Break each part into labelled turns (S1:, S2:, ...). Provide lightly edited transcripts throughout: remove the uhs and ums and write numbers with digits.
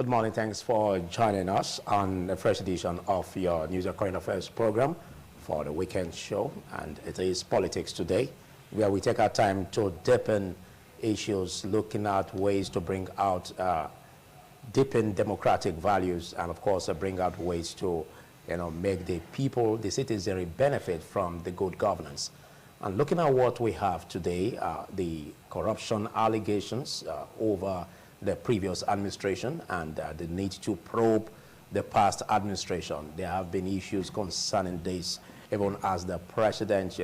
S1: Good morning. Thanks for joining us on the first edition of your News and Current Affairs program for the weekend show. And it is Politics Today, where we take our time to deepen issues, looking at ways to bring out deepen democratic values, and of course bring out ways to make the people, the citizenry, benefit from the good governance. And looking at what we have today, the corruption allegations over the previous administration and the need to probe the past administration. There have been issues concerning this, even as the president,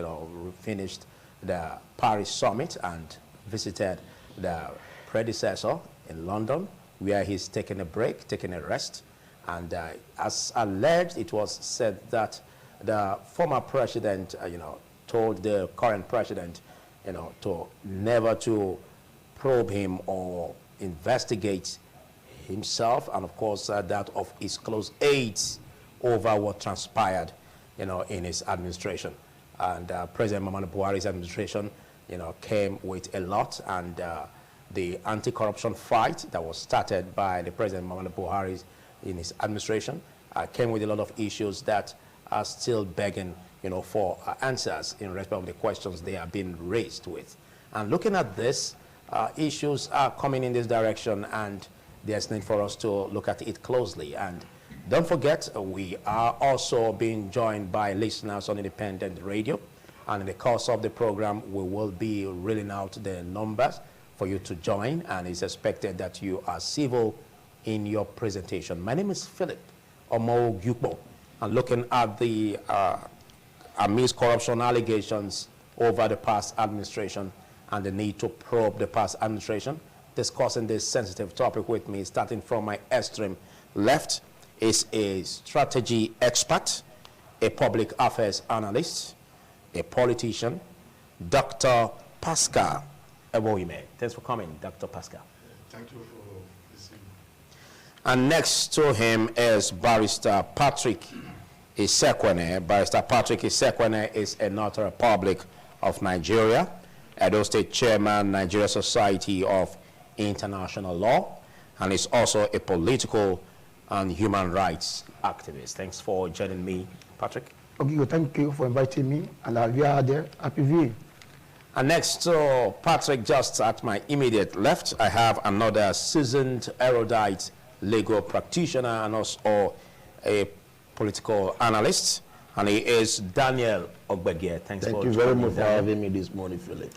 S1: finished the Paris summit and visited the predecessor in London, where he's taking a break, taking a rest. And as alleged, it was said that the former president, told the current president, to never to probe him or investigate himself, and of course that of his close aides over what transpired, in his administration. And President Muhammadu Buhari's administration, came with a lot, and the anti-corruption fight that was started by the President Muhammadu Buhari in his administration came with a lot of issues that are still begging, for answers in respect of the questions they have been raised with. And looking at this, issues are coming in this direction, and there's need for us to look at it closely. And don't forget, we are also being joined by listeners on independent radio, and in the course of the program we will be reeling out the numbers for you to join, and it's expected that you are civil in your presentation. My name is Philip Omo-Gyukbo, and looking at the AMIDST corruption allegations over the past administration and the need to probe the past administration. Discussing this sensitive topic with me, starting from my extreme left, is a strategy expert, a public affairs analyst, a politician, Dr. Pascal Eboime. Thanks for coming, Dr. Pascal.
S2: Thank you for listening.
S1: And next to him is Barrister Patrick Isekwene. Barrister Patrick Isekwene is a notary public of Nigeria, Edo State Chairman, Nigeria Society of International Law, and is also a political and human rights activist. Thanks for joining me, Patrick.
S3: Okay, thank you for inviting me, and I'll be out there. Happy viewing.
S1: And next to Patrick, just at my immediate left, I have another seasoned erudite legal practitioner and also a political analyst, and he is Daniel Ogbegie.
S4: Thank you very much for having me this morning, Philip.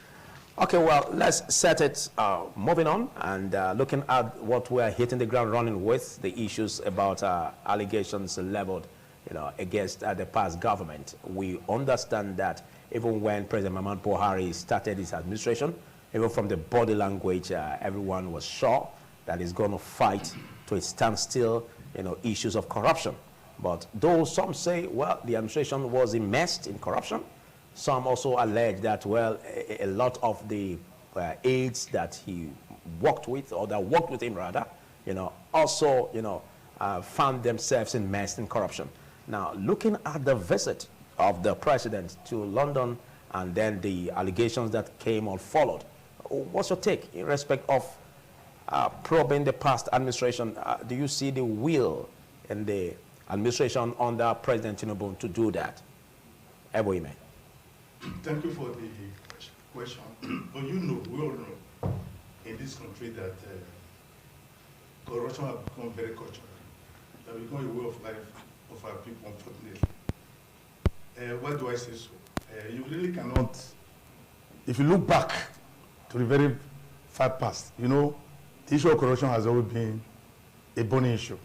S1: Okay, well, let's set it moving on and looking at what we're hitting the ground running with, the issues about allegations leveled, against the past government. We understand that even when President Muhammadu Buhari started his administration, even from the body language, everyone was sure that he's going to fight to a standstill, issues of corruption. But though some say, well, the administration was immersed in corruption, some also allege that, well, a lot of the aides that he worked with, or that worked with him rather, also, found themselves immersed in corruption. Now, looking at the visit of the president to London and then the allegations that came or followed, what's your take in respect of probing the past administration? Do you see the will in the administration under President Tinubu to do that? Eboime.
S2: Thank you for the question. But we all know in this country that corruption has become very cultural. It has become a way of life of our people, unfortunately. Why do I say so? You really cannot, if you look back to the very far past, the issue of corruption has always been a burning issue.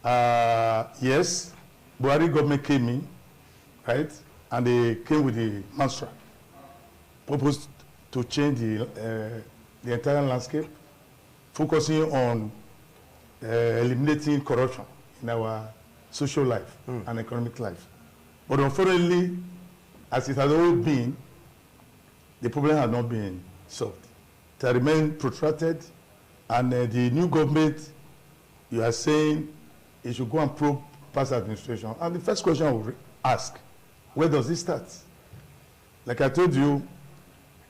S2: Yes, Buhari government came in, right? And they came with the mantra, proposed to change the entire landscape, focusing on eliminating corruption in our social life and economic life. But unfortunately, as it has always been, the problem has not been solved. It has remained protracted, and the new government, you are saying it should go and probe past administration. And the first question I will ask, where does it start? Like I told you,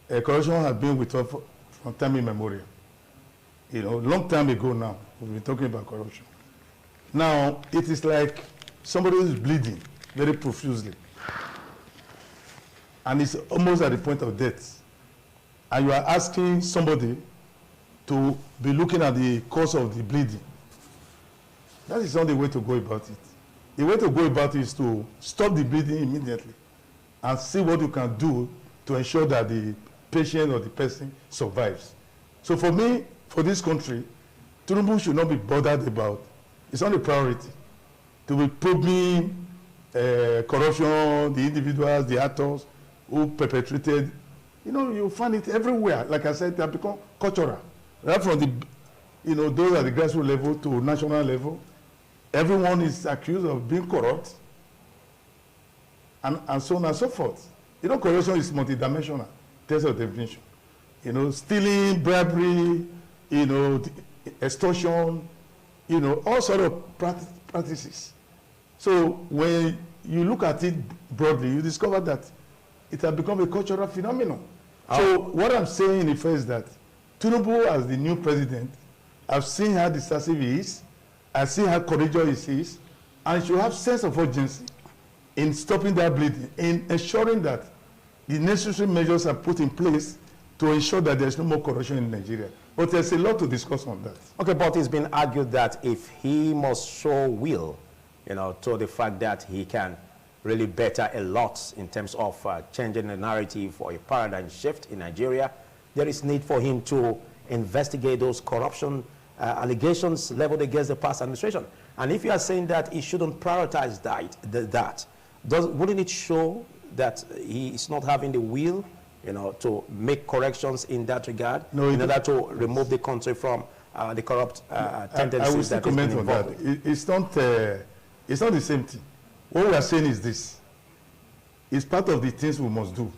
S2: corruption has been with us from time immemorial. You know, long time ago now, we've been talking about corruption. Now, it is like somebody is bleeding very profusely. And it's almost at the point of death. And you are asking somebody to be looking at the cause of the bleeding. That is not the way to go about it. The way to go about it is to stop the bleeding immediately and see what you can do to ensure that the patient or the person survives. So for me, for this country, Tinubu should not be bothered about, it's not a priority to be probing corruption, the individuals, the actors who perpetrated. You know, you find it everywhere. Like I said, they have become cultural. Right from the, you know, those at the grassroots level to national level, everyone is accused of being corrupt, and so on and so forth. You know, corruption is multidimensional, terms of definition. You know, stealing, bribery, you know, extortion, you know, all sort of practices. So when you look at it broadly, you discover that it has become a cultural phenomenon. So what I'm saying in effect is that Tinubu, as the new president, I've seen how decisive he is, I've seen how courageous he is, and should have sense of urgency in stopping that bleeding, in ensuring that the necessary measures are put in place to ensure that there's no more corruption in Nigeria. But there's a lot to discuss on that.
S1: Okay, but it's been argued that if he must show will, you know, to the fact that he can really better a lot in terms of changing the narrative for a paradigm shift in Nigeria, there is need for him to investigate those corruption allegations leveled against the past administration. And if you are saying that he shouldn't prioritize wouldn't it show that he is not having the will, you know, to make corrections in that regard, in order to remove the country from the corrupt tendencies?
S2: I will still comment on that. It's not the same thing. What we are saying is this. It's part of the things we must do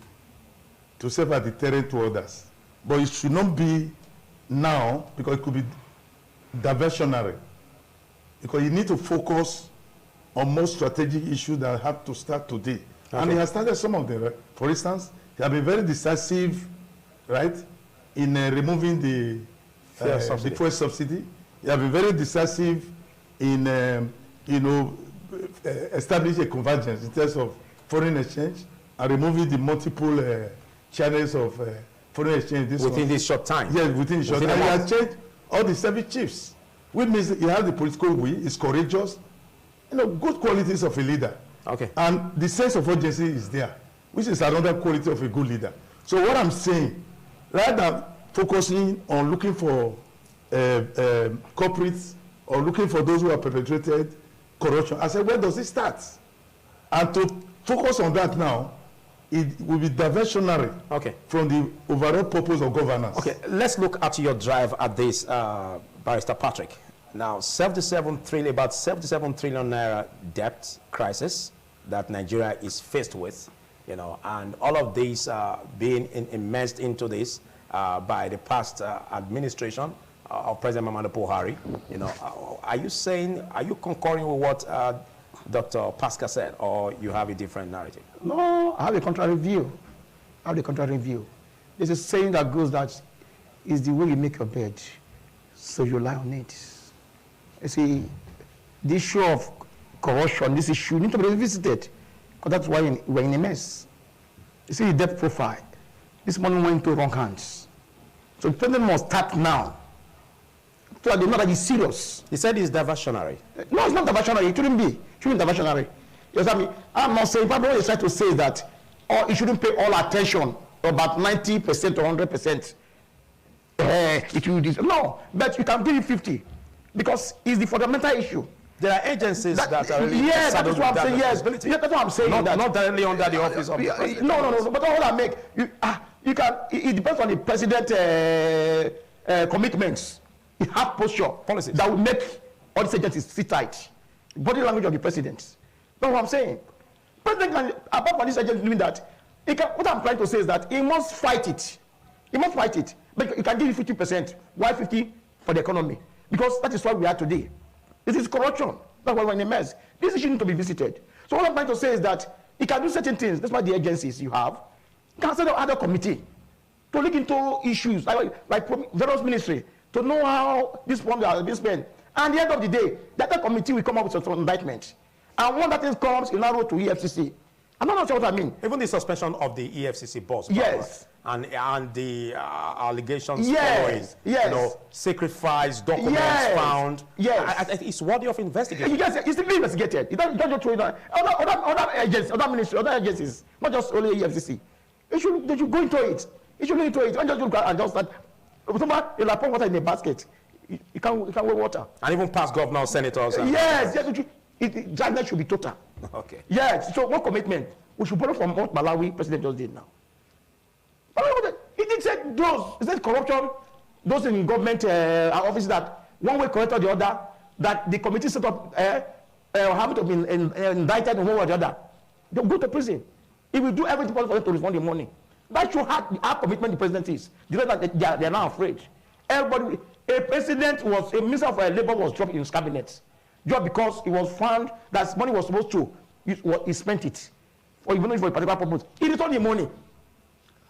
S2: to serve as a deterrent to others. But it should not be now, because it could be diversionary. Because you need to focus on more strategic issues that have to start today. Okay. And he has started some of them. Right? For instance, he has been very decisive, right, in removing the fuel subsidy. He has been very decisive in, you know, establishing a convergence in terms of foreign exchange and removing the multiple channels of foreign exchange.
S1: Within this short time?
S2: Yes, within the short time. And he has changed all the service chiefs, which means he has the political will, he's courageous, you know, good qualities of a leader.
S1: Okay.
S2: And the sense of urgency is there, which is another quality of a good leader. So what I'm saying, rather than focusing on looking for culprits or looking for those who have perpetrated corruption, I said, where does it start? And to focus on that now, it will be diversionary from the overall purpose of governance.
S1: Okay, let's look at your drive at this, Barrister Patrick. Now, about 77 trillion naira debt crisis that Nigeria is faced with, you know, and all of these being immersed into this by the past administration of President Muhammadu Buhari. You know, are you concurring with what Dr. Pascal said, or you have a different narrative?
S3: No, I have a contrary view. There's a saying that goes that is the way you make your bed, so you lie on it. You see, the issue of corruption, this issue needs to be revisited, because that's why we're in a mess. You see the debt profile. This money went into wrong hands. So the president must start now. So that they know that he's serious.
S1: He said it's diversionary.
S3: No, it's not diversionary. It shouldn't be. It shouldn't be diversionary. You know, I'm not saying, probably what he's trying to say is that it shouldn't pay all attention, about 90% or 100%. It will do. No, but you can give it 50, because it's the fundamental issue.
S1: There are agencies that are really
S3: that's what I'm saying. Yes, that's what I'm saying.
S1: Not directly under the office of the president.
S3: No. But all I make, you can. It depends on the president commitments. He has posture policies that will make all these agencies sit tight. Body language of the president. That's what I'm saying. President can, apart from this agent doing that, what I'm trying to say is that he must fight it. He must fight it. But you can give you 50%. Why 50 for the economy? Because that is what we are today. This is corruption. That's why we're in a mess. This issue needs to be visited. So what I'm trying to say is that he can do certain things. That's why the agencies you have can set up other committee to look into issues like various ministry. to know how this fund has been spent. And at the end of the day, that committee will come up with some indictment. And when that thing comes, it now go to EFCC. I'm not sure what I mean.
S1: Even the suspension of the EFCC boss.
S3: Yes.
S1: And the allegations
S3: yes. Yes.
S1: You know, sacrifice documents found.
S3: Yes.
S1: It's worthy of investigation.
S3: Yes, it's to be investigated. It doesn't just throw it on. Other agencies, other ministries, other agencies, not just only EFCC. They should go into it. It should go into it. Don't just look and just start. Somebody, you'll pour water in a basket. You can't weigh water.
S1: And even past governors, senators.
S3: Yes. Judgment should be total.
S1: Okay.
S3: Yes. So what commitment? We should borrow from what Malawi president just did now. He did say those. He said corruption. Those in government offices that one way correct or the other. That the committee set up have to be indicted in one way or the other. They'll go to prison. He will do everything possible for them to respond in the morning. That shows how commitment the president is. You know that they are now afraid. Everybody, a minister of labor was dropped in his cabinet just because it was found that money was supposed to, he spent it, or even for a particular purpose. He returned the money.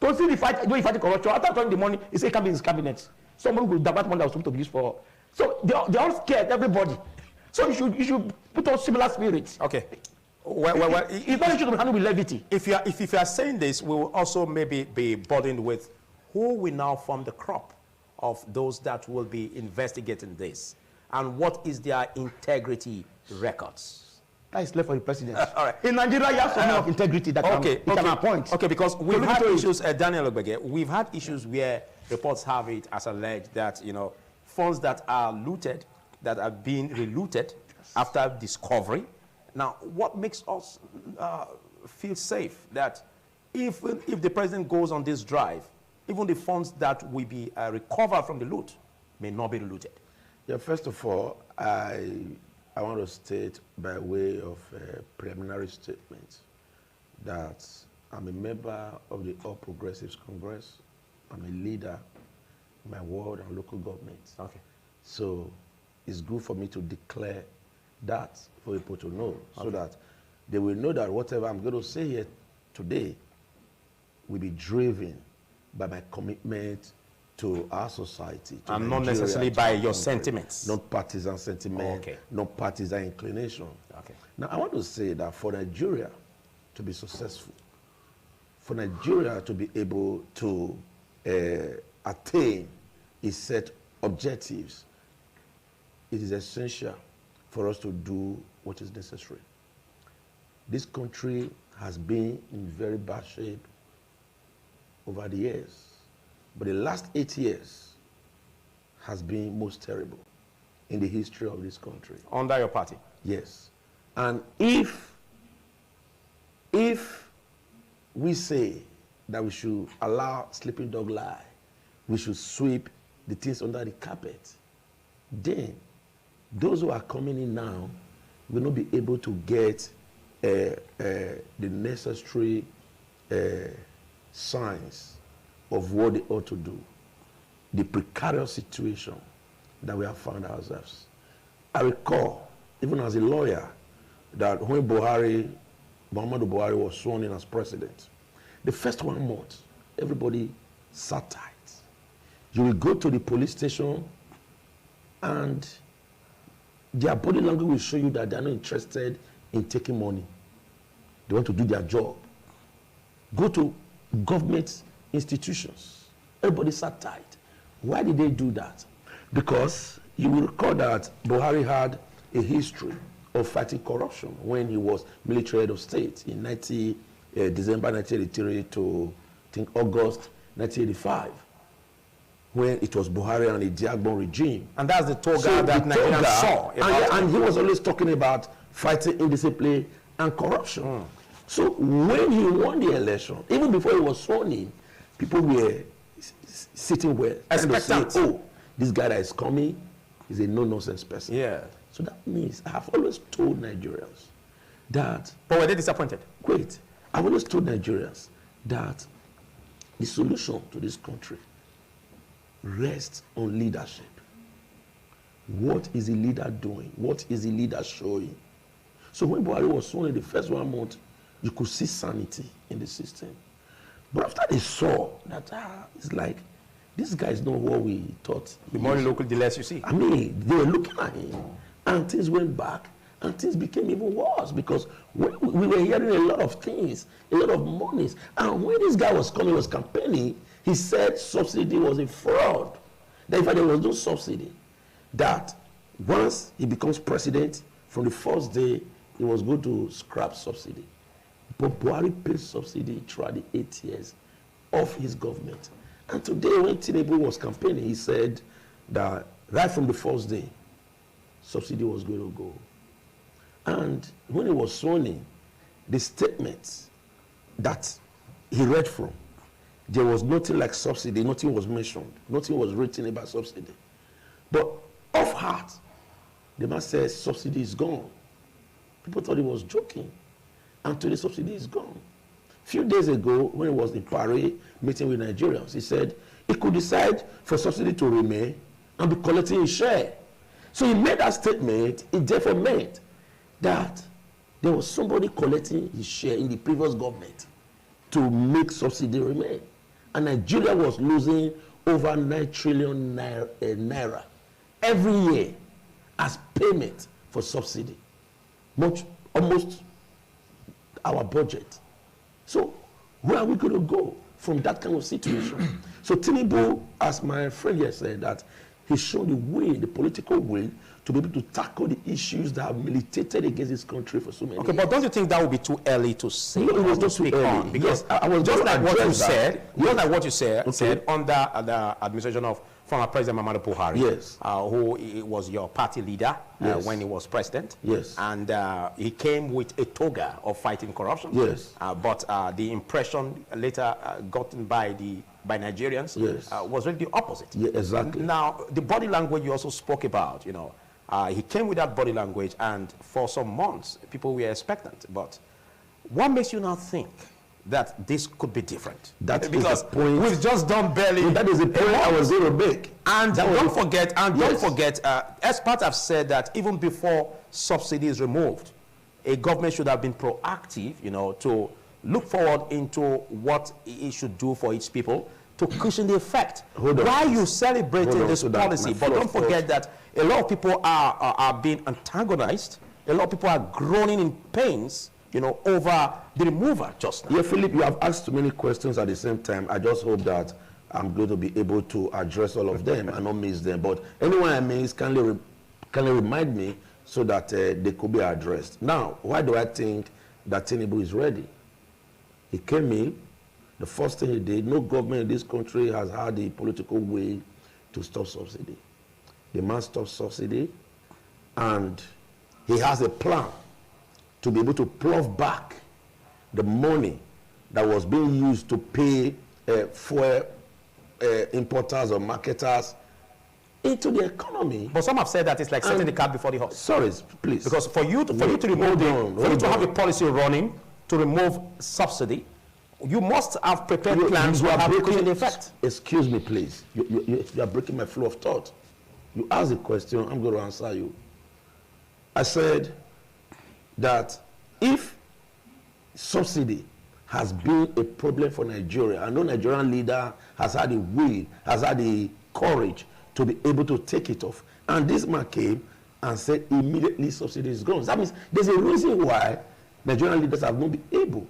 S3: To see the fight, when he fighting corruption, after returning the money, he said it can't be in his cabinet. Somebody will divert money that was supposed to be used for. So they all scared, everybody. So you should put on similar spirits.
S1: Okay.
S3: It's not should handle with levity.
S1: If you are saying this, we will also maybe be burdened with who will now form the crop of those that will be investigating this, and what is their integrity records.
S3: That is left for the president.
S1: All right.
S3: In Nigeria, you have some of integrity that can appoint.
S1: Okay, because we've had issues, Daniel Ogbege, we've had issues where reports have it as alleged that, you know, funds that are looted, that are being relooted after discovery. Now, what makes us feel safe that if the president goes on this drive, even the funds that will be recovered from the loot may not be looted?
S4: Yeah, first of all, I want to state by way of a preliminary statement that I'm a member of the All Progressives Congress. I'm a leader in my ward and local governments. Okay. So it's good for me to declare that for people to know, so that they will know that whatever I'm going to say here today will be driven by my commitment to our society. To
S1: and
S4: Nigeria,
S1: not necessarily by your sentiments.
S4: Not partisan sentiment, not partisan inclination.
S1: Okay.
S4: Now, I want to say that for Nigeria to be successful, for Nigeria to be able to attain its set objectives, it is essential for us to do what is necessary. This country has been in very bad shape over the years, but the last 8 years has been most terrible in the history of this country.
S1: Under your party?
S4: Yes. And if we say that we should allow sleeping dog lie, we should sweep the things under the carpet, then those who are coming in now will not be able to get the necessary signs of what they ought to do. The precarious situation that we have found ourselves. I recall, even as a lawyer, that when Muhammadu Buhari was sworn in as president, the first 1 month, everybody sat tight. You will go to the police station and their body language will show you that they are not interested in taking money. They want to do their job. Go to government institutions. Everybody sat tight. Why did they do that? Because you will recall that Buhari had a history of fighting corruption when he was military head of state in December 1983 to, I think, August 1985. When it was Buhari and the Diagbon regime.
S1: And that's the toga that Nigerians saw.
S4: And he was always talking about fighting indiscipline and corruption. So when he won the election, even before he was sworn in, people were sitting well.
S1: Expectant.
S4: Oh, this guy that is coming is a no-nonsense person.
S1: Yeah.
S4: So that means I have always told Nigerians that...
S1: But were they disappointed?
S4: Wait. I've always told Nigerians that the solution to this country rests on leadership. What is the leader doing? What is the leader showing? So when Buhari was sworn in the first 1 month, you could see sanity in the system. But after they saw that, it's like this guy is not what we thought.
S1: The more you look, the less you see.
S4: I mean, they were looking at him, and things went back, and things became even worse because we were hearing a lot of things, a lot of monies. And when this guy was coming, was campaigning, he said subsidy was a fraud. That in fact there was no subsidy. That once he becomes president, from the first day, he was going to scrap subsidy. But Buhari paid subsidy throughout the 8 years of his government. And today, when Tinubu was campaigning, he said that right from the first day, subsidy was going to go. And when he was sworn in, the statements that he read from, there was nothing like subsidy, nothing was mentioned, nothing was written about subsidy. But off heart, the man says subsidy is gone. People thought he was joking. And today subsidy is gone. A few days ago, when he was in Paris meeting with Nigerians, he said he could decide for subsidy to remain and be collecting his share. So he made that statement. It therefore meant that there was somebody collecting his share in the previous government to make subsidy remain. And Nigeria was losing over 9 trillion naira every year as payment for subsidy. Almost our budget. So where are we going to go from that kind of situation? So Tinubu, as my friend here said, that he's shown the will, the political will, to be able to tackle the issues that have militated against this country for so many years.
S1: But don't you think that would be too early to say?
S4: No, it was not too early.
S1: Because
S4: yes, I was
S1: just like what you said,
S4: yes.
S1: Just like what you said,
S4: Okay.
S1: said under the administration of former President Muhammadu Buhari,
S4: yes.
S1: Who was your party leader
S4: Yes.
S1: when he was president.
S4: Yes.
S1: And he came with a toga of fighting corruption.
S4: Yes.
S1: But the impression later gotten by Nigerians
S4: yes.
S1: Was really the opposite.
S4: Yeah, exactly.
S1: Now, the body language you also spoke about, you know, he came with that body language, and for some months, people were expectant. But what makes you now think that this could be different?
S4: That
S1: because
S4: is the point.
S1: we've just done barely.
S4: That is the point I was going to make.
S1: And don't forget, experts have said that even before subsidy is removed, a government should have been proactive, you know, to look forward into what it should do for its people to cushion the effect. Why you celebrating this policy? But don't forget that a lot of people are being antagonized. A lot of people are groaning in pains, you know, over the removal just now.
S4: Yeah, Philip, you have asked too many questions at the same time. I just hope that I'm going to be able to address all of them and not miss them. But anyone I miss, kindly remind me so that they could be addressed. Now, why do I think that Tinubu is ready? He came in. The first thing he did, no government in this country has had the political will to stop subsidy. The man stopped subsidy, and he has a plan to be able to plough back the money that was being used to pay fuel importers or marketers into the economy.
S1: But some have said that it's like setting the cart before the horse.
S4: Sorry, please.
S1: Because for you to have a policy running to remove subsidy, you must have prepared plans to have an effect.
S4: Excuse me, please. You are breaking my flow of thought. You asked a question, I'm going to answer you. I said that if subsidy has been a problem for Nigeria, and no Nigerian leader has had the will, has had the courage to be able to take it off, and this man came and said immediately subsidy is gone. That means there's a reason why Nigerian leaders have not been able.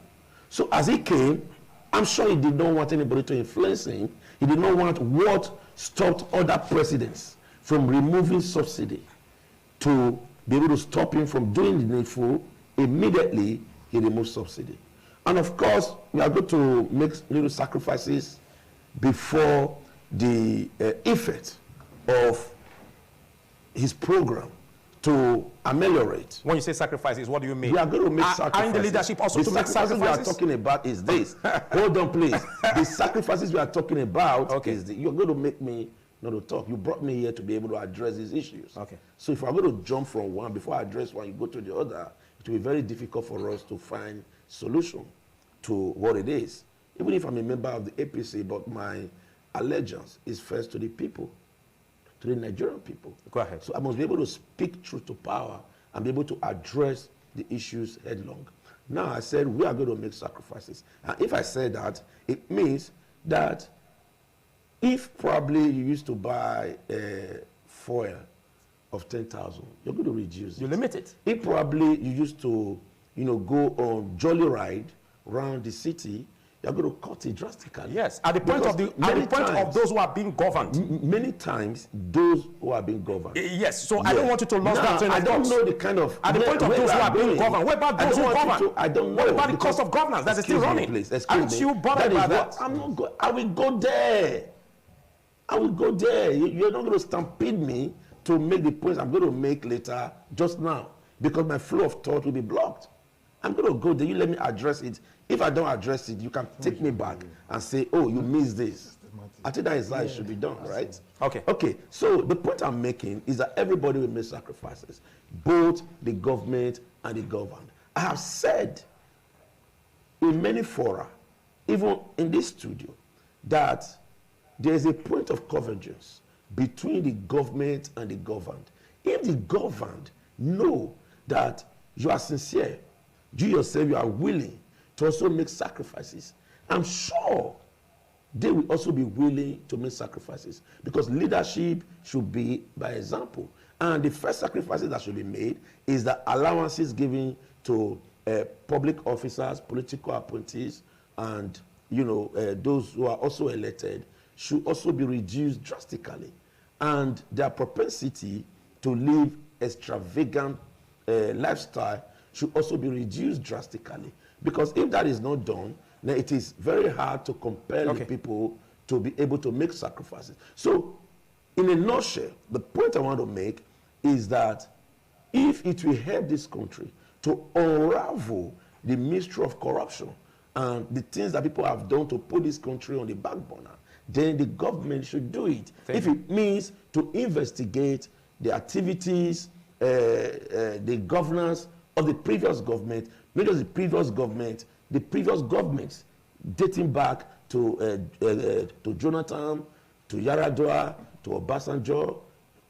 S4: So as he came, I'm sure he did not want anybody to influence him. He did not want what stopped other presidents from removing subsidy to be able to stop him from doing the needful. Immediately, he removed subsidy. And of course, we are going to make little sacrifices before the effect of his program to ameliorate.
S1: When you say sacrifices, what do you mean?
S4: We are going to make sacrifices.
S1: Are in the leadership also
S4: the
S1: to make sacrifices?
S4: We are talking about is this. Hold on, please. The sacrifices we are talking about is the, you're going to make me not to talk. You brought me here to be able to address these issues.
S1: Okay.
S4: So if I'm going to jump from one, before I address one, you go to the other, it will be very difficult for us to find solution to what it is. Even if I'm a member of the APC, but my allegiance is first to the people, to the Nigerian people.
S1: Go ahead.
S4: So I must be able to speak truth to power and be able to address the issues headlong. Now I said we are going to make sacrifices. And if I say that, it means that if probably you used to buy foil of 10,000, you're going to reduce it.
S3: You limit it.
S4: If probably you used to, go on jolly ride around the city, you're going to cut it drastically.
S3: Yes, at the point of those who are being governed.
S4: Many times, those who are being governed.
S3: Yes, so I don't want you to lose that train of
S4: I don't know the kind of.
S3: At the point of those who are being governed, what about those who govern?
S4: I don't know.
S3: What about the cost of governance that is still running? Aren't you bothered by that?
S4: I'm not going. I will go there. I will go there. You're not going to stampede me to make the points I'm going to make later just now, because my flow of thought will be blocked. I'm going to go there. You let me address it. If I don't address it, you can take me back and say, oh, you missed this. I think that is how it should be done, right?
S3: Okay.
S4: Okay, so the point I'm making is that everybody will make sacrifices, both the government and the governed. I have said in many fora, even in this studio, that there is a point of convergence between the government and the governed. If the governed know that you are sincere, you yourself, you are willing to also make sacrifices, I'm sure they will also be willing to make sacrifices, because leadership should be by example. And the first sacrifices that should be made is the allowances given to public officers, political appointees, and those who are also elected should also be reduced drastically. And their propensity to live extravagant lifestyle should also be reduced drastically. Because if that is not done, then it is very hard to compel the people to be able to make sacrifices. So, in a nutshell, the point I want to make is that if it will help this country to unravel the mystery of corruption and the things that people have done to put this country on the back burner, then the government should do it. If it means to investigate the activities, the governance of the previous government, not just the previous government, the previous governments dating back to Jonathan, to Yaradua, to Obasanjo,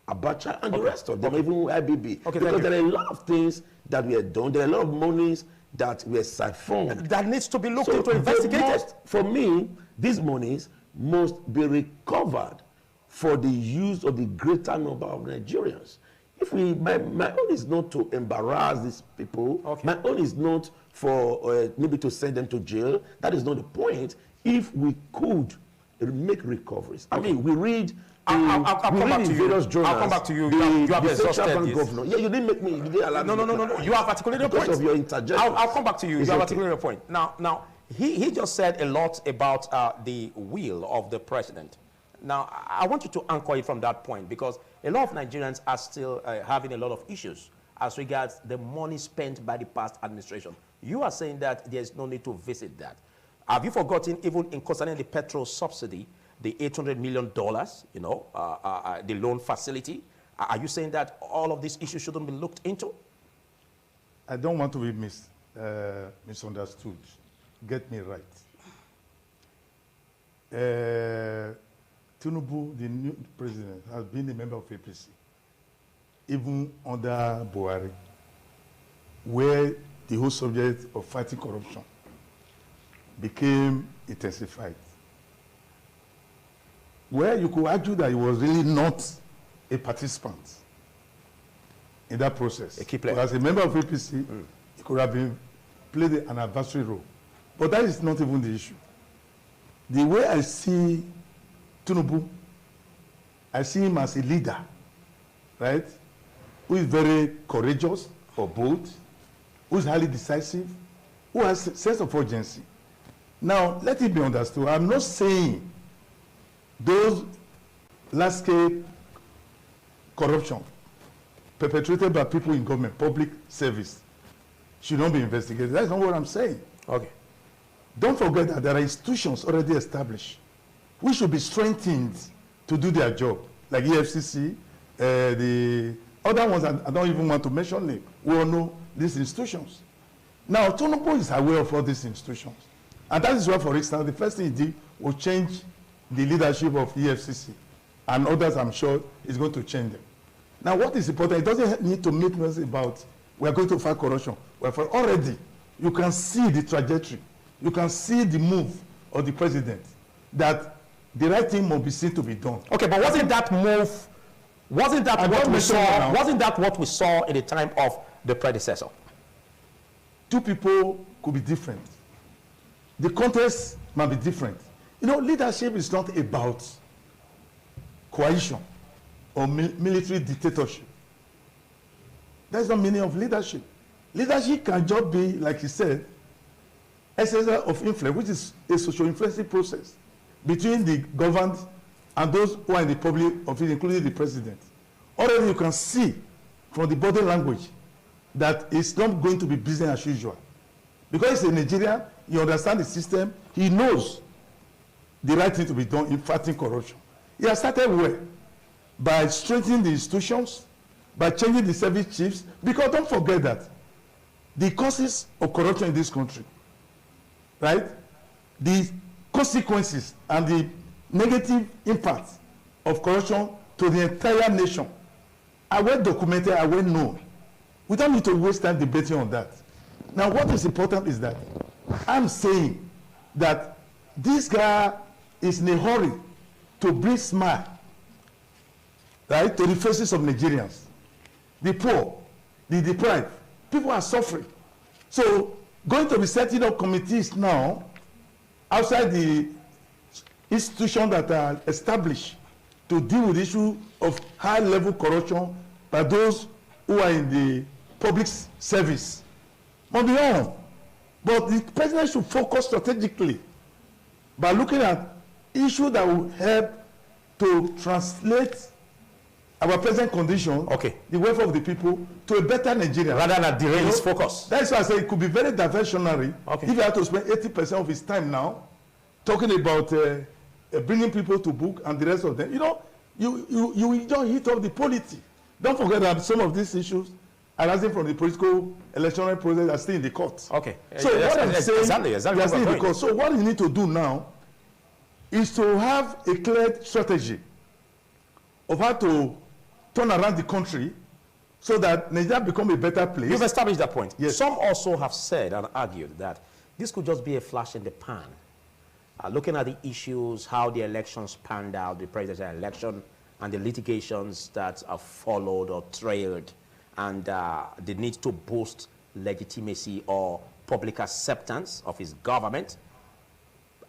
S4: Abacha, and the rest of them, even IBB. Because there are a lot of things that were done. There are a lot of monies that were siphoned.
S3: That needs to be looked into, investigated.
S4: For me, these monies must be recovered for the use of the greater number of Nigerians. If my own is not to embarrass these people. My own is not for maybe to send them to jail. That is not the point. If we could make recoveries. I mean, we read.
S3: I'll come back to you.
S4: Journals,
S3: I'll come back to you. You have exhausted this.
S4: Governor. Yeah, you didn't make me. You didn't allow me.
S3: No. You have articulated a point.
S4: Because of your interjection.
S3: I'll come back to you. You have articulated a point. Now, he just said a lot about the will of the president. Now, I want you to anchor it from that point, because a lot of Nigerians are still having a lot of issues as regards the money spent by the past administration. You are saying that there's no need to visit that. Have you forgotten, even in concerning the petrol subsidy, the $800 million, the loan facility? Are you saying that all of these issues shouldn't be looked into?
S2: I don't want to be misunderstood. Get me right. Tinubu, the new president, has been a member of APC, even under Buhari, where the whole subject of fighting corruption became intensified. Where you could argue that he was really not a participant in that process.
S3: A key player.
S2: But as a member of APC, he could have played an advisory role. But that is not even the issue. The way I see Tinubu, I see him as a leader, right? Who is very courageous or bold, who is highly decisive, who has a sense of urgency. Now, let it be understood, I'm not saying those large-scale corruption perpetrated by people in government, public service, should not be investigated. That's not what I'm saying.
S3: Okay.
S2: Don't forget that there are institutions already established which should be strengthened to do their job, like EFCC, the other ones I don't even want to mention name. We all know these institutions. Now, Tinubu is aware of all these institutions. And that is why, for instance, the first thing he did was change the leadership of EFCC. And others, I'm sure, is going to change them. Now, what is important, it doesn't need to make noise about we are going to fight corruption. Well, for already, you can see the trajectory. You can see the move of the president, that the right thing must be seen to be done.
S1: Okay, but wasn't that move, wasn't that what we saw in the time of the predecessor?
S2: Two people could be different. The context might be different. You know, leadership is not about coalition or military dictatorship. That's not meaning of leadership. Leadership can just be, like he said, exercise of influence, which is a social influencing process between the governed and those who are in the public office, including the president. Already you can see from the body language that it's not going to be business as usual. Because he's a Nigerian, he understands the system, he knows the right thing to be done in fighting corruption. He has started well by strengthening the institutions, by changing the service chiefs, because don't forget that the causes of corruption in this country, right? The consequences and the negative impact of corruption to the entire nation are well documented, are well known. We don't need to waste time debating on that. Now, what is important is that I'm saying that this guy is in a hurry to bring smile, right, to the faces of Nigerians. The poor, the deprived, people are suffering. So, going to be setting up committees now outside the institutions that are established to deal with the issue of high-level corruption by those who are in the public service. On the own, but the president should focus strategically by looking at issues that will help to translate our present condition, the welfare of the people, to a better Nigeria.
S1: Rather than derail his focus.
S2: That's why I say it could be very diversionary if you have to spend 80% of his time now talking about bringing people to book and the rest of them. You know, you don't hit up the polity. Don't forget that some of these issues arising from the political electoral process are still in the court. Okay. So what I'm saying, exactly are still in the court. So what you need to do now is to have a clear strategy of how to turn around the country so that Nigeria become a better place.
S1: You've established that point.
S2: Yes.
S1: Some also have said and argued that this could just be a flash in the pan. Looking at the issues, how the elections panned out, the presidential election, and the litigations that have followed or trailed, and the need to boost legitimacy or public acceptance of his government,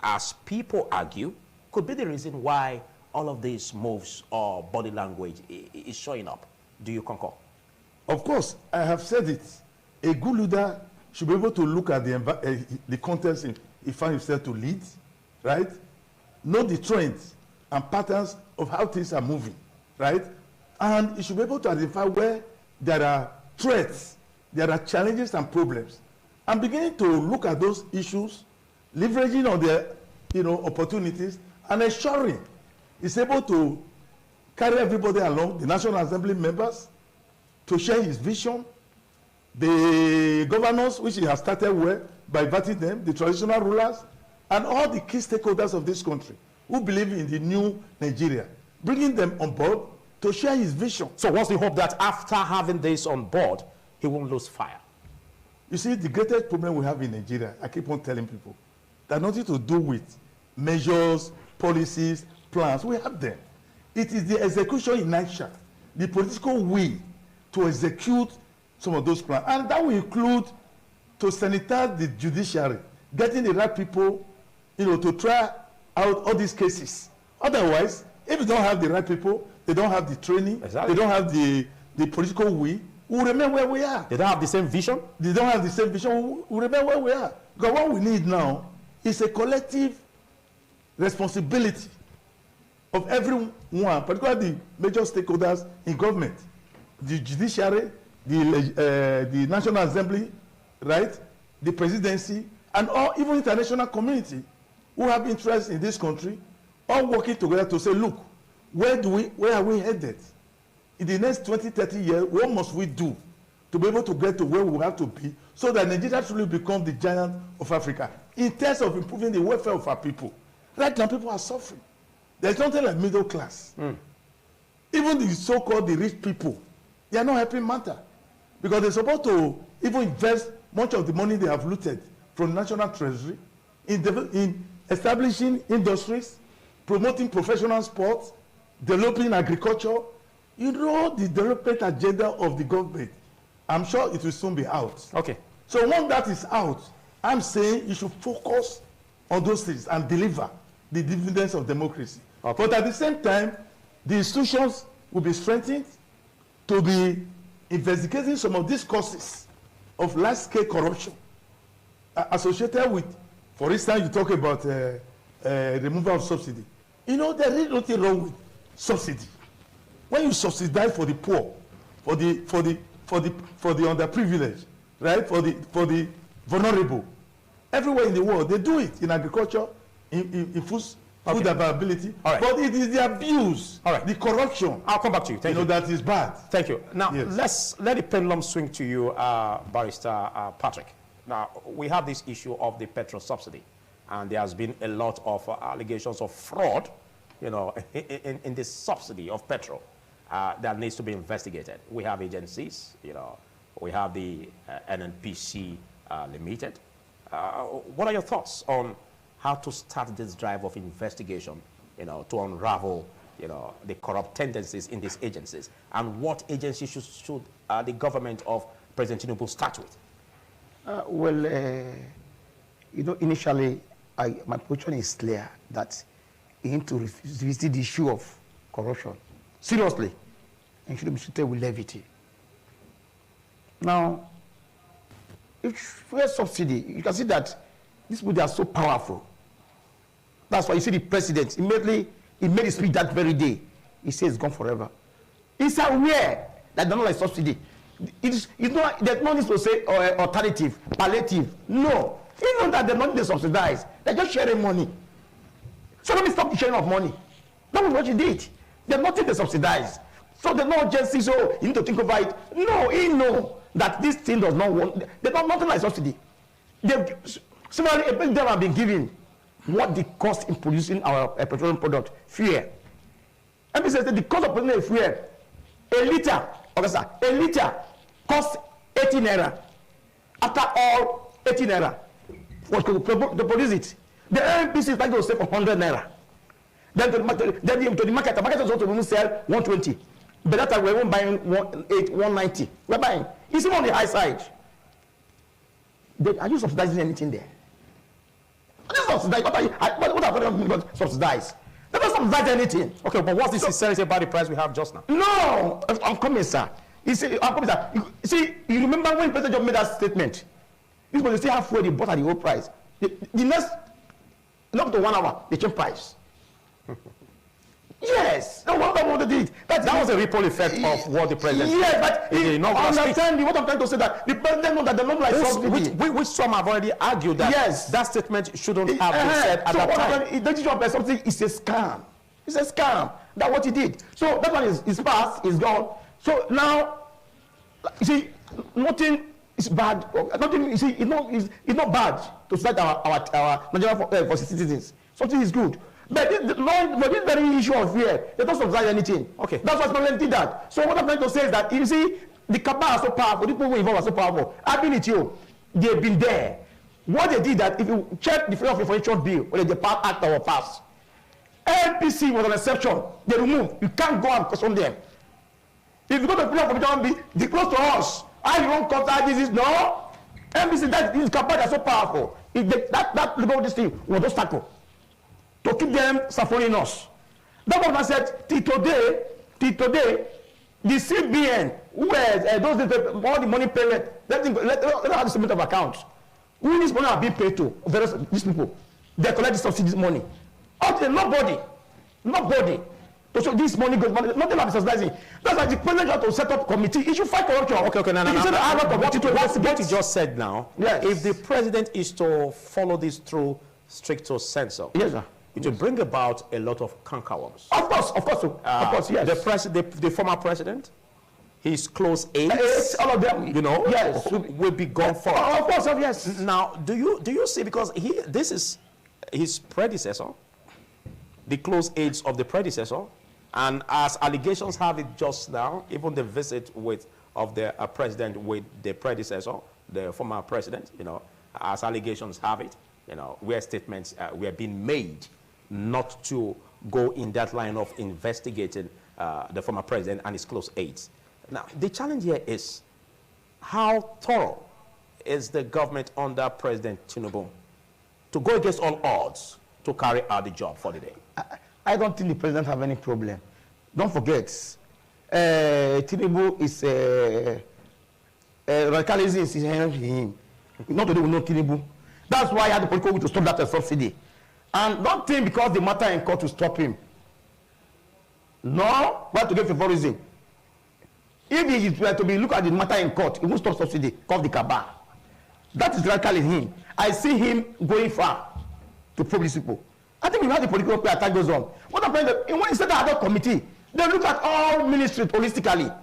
S1: as people argue, could be the reason why all of these moves or body language is showing up. Do you concur?
S2: Of course, I have said it. A good leader should be able to look at the context he finds himself to lead, right? Know the trends and patterns of how things are moving, right? And he should be able to identify where there are threats, there are challenges and problems, and beginning to look at those issues, leveraging on their opportunities, and ensuring he's able to carry everybody along, the National Assembly members, to share his vision, the governors, which he has started with by inviting them, the traditional rulers, and all the key stakeholders of this country who believe in the new Nigeria, bringing them on board to share his vision.
S1: So what's the hope that after having this on board, he won't lose fire?
S2: You see, the greatest problem we have in Nigeria, I keep on telling people, that nothing to do with measures, policies, plans. We have them. It is the execution in action, the political will to execute some of those plans. And that will include to sanitize the judiciary, getting the right people, to try out all these cases. Otherwise, if you don't have the right people, they don't have the training, they don't have the political will, we'll remain where we are.
S1: They don't have the same vision?
S2: They don't have the same vision, we'll remain where we are. Because what we need now is a collective responsibility of everyone, particularly the major stakeholders in government, the judiciary, the National Assembly, right, the presidency, and all, even international community who have interest in this country, all working together to say, look, where are we headed? In the next 20, 30 years, what must we do to be able to get to where we have to be so that Nigeria truly become the giant of Africa in terms of improving the welfare of our people? Right now, people are suffering. There's nothing like middle class. Even the so-called the rich people, they are not helping matter because they're supposed to even invest much of the money they have looted from the national treasury in establishing industries, promoting professional sports, developing agriculture. You know the development agenda of the government. I'm sure it will soon be out.
S1: Okay.
S2: So once that is out, I'm saying you should focus on those things and deliver the dividends of democracy. Okay. But at the same time, the institutions will be strengthened to be investigating some of these causes of large-scale corruption associated with, for instance, you talk about removal of subsidy. You know, there is nothing wrong with subsidy. When you subsidize for the poor, for the underprivileged, right, for the vulnerable, everywhere in the world they do it in agriculture, in food availability. Right. But it is the abuse, the corruption.
S1: I'll come back to you. Thank you.
S2: That is bad.
S1: Thank you. Now let's let the pendulum swing to you, Barrister Patrick. Now we have this issue of the petrol subsidy, and there has been a lot of allegations of fraud, you know, in this subsidy of petrol that needs to be investigated. We have agencies, you know, we have the NNPC Limited. What are your thoughts on how to start this drive of investigation, you know, to unravel, you know, the corrupt tendencies in these agencies, and what agencies should the government of President Tinubu start with?
S3: You know, initially, my position is clear that you need to revisit the issue of corruption seriously and should be treated with levity. Now, if fuel subsidy, you can see that these people are so powerful. That's why you see the president immediately he made his speech that very day. He says it's gone forever. He's aware that they're not like subsidy. It's not, there's no need to say alternative, palliative. No. He knows that they're not they subsidize. They're just sharing money. So let me stop the sharing of money. That was what you did. They're nothing they subsidize. So there's no urgency, so you need to think about it. No, he knows that this thing does not want, they're not nothing like subsidy. Similarly, a president have been given what the cost in producing our petroleum product, fuel. Let me say that the cost of producing a fuel, a liter costs 80 naira. After all, 80 naira to produce it. The AMIDST is like to save 100 naira. Then to the market, the market is also going to sell 120. But that time we won't buying 190. We're buying. It's even on the high side. Are you subsidizing anything there? What are you subsidize? They don't subsidize anything.
S1: Okay, but what's the sincerity about the price we have just now?
S3: No, I'm coming, sir. You see, I'm coming, sir. You remember when the president made that statement? This was still halfway they bought at the old price. The next, not to 1 hour, they changed price. Yes, no, what they did. That was a ripple effect of what the president. Yes, but understand what I'm trying to say, that the president knows that the number is subsidy.
S1: Which some have already argued that that statement shouldn't have been said at that time.
S3: The issue of something is a scam. It's a scam. That's what he did. So that one is past, is gone. So now, you see, nothing is bad. Nothing. You see, it's not bad to start our Nigerian for citizens. Something is good. But this very issue of fear, they don't subsidize anything.
S1: Okay.
S3: That's why President did that. So what I'm trying to say is that, you see, the cabal are so powerful, the people who involved are so powerful. I've been with you. They've been there. What they did that, if you check the Freedom of Information Bill, whether the part act or pass, NPC was an exception. They removed. You can't go and question them. If you go to the Freedom of Information Bill, they close to us. I don't contact this. No. NPC, these cabal are so powerful. If that level of this thing was just tackle. To keep them suffering us. That's what I said. Till today, the CBN, where those all the money payment, let them have the statement of accounts. Who this money are being paid to? These people. They collect the subsidy money. Okay, nobody. To show this money goes, nothing like subsidizing. That's why the president has to set up committee. He should fight corruption.
S1: Okay, now. What you just said now, yes. If the president is to follow this through stricto sensu,
S3: yes, sir.
S1: It will bring about a lot of cankerworms.
S3: Of course, yes.
S1: The former president, his close aides,
S3: all of them,
S1: you know,
S3: yes,
S1: will be gone for.
S3: Of course, yes.
S1: Now, do you see, because this is his predecessor, the close aides of the predecessor, and as allegations have it just now, even the visit of the president with the predecessor, the former president, you know, as allegations have it, you know, where statements were being made not to go in that line of investigating the former president and his close aides. Now, the challenge here is how thorough is the government under President Tinubu to go against all odds to carry out the job for the day?
S3: I don't think the president have any problem. Don't forget, Tinubu is radicalism is in him. Not today we know Tinubu. That's why I had the political will to stop that subsidy. And don't think because the matter in court to stop him. No, we have to get favorism. If he were to be look at the matter in court, he won't stop subsidy, call the cabal. That is radical in him. I see him going far to probe these people. I think we have the political play attack goes on. What happened when he said the ad hoc committee, they look at all ministries holistically.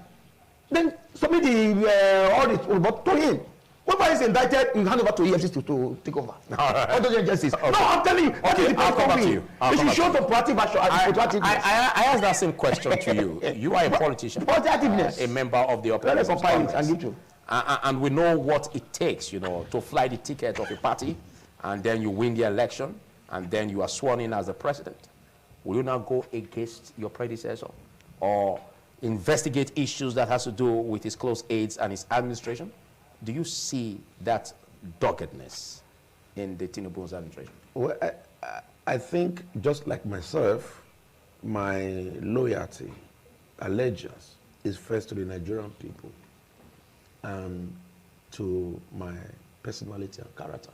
S3: Then submit the audit but to him. Whoever is indicted, you hand over to EFCC to take over. All those agencies. Okay. No, I'm telling you.
S1: Okay, I'll come back to you.
S3: They should show some proactive action.
S1: I asked that same question to you. You are a politician.
S3: Proactiveness.
S1: A member of the opposition.
S3: And
S1: we know what it takes, you know, to fly the ticket of a party, and then you win the election, and then you are sworn in as the president. Will you now go against your predecessor or investigate issues that has to do with his close aides and his administration? Do you see that doggedness in the Tinubu's administration?
S4: Well, I think just like myself, my loyalty, allegiance is first to the Nigerian people and to my personality and character.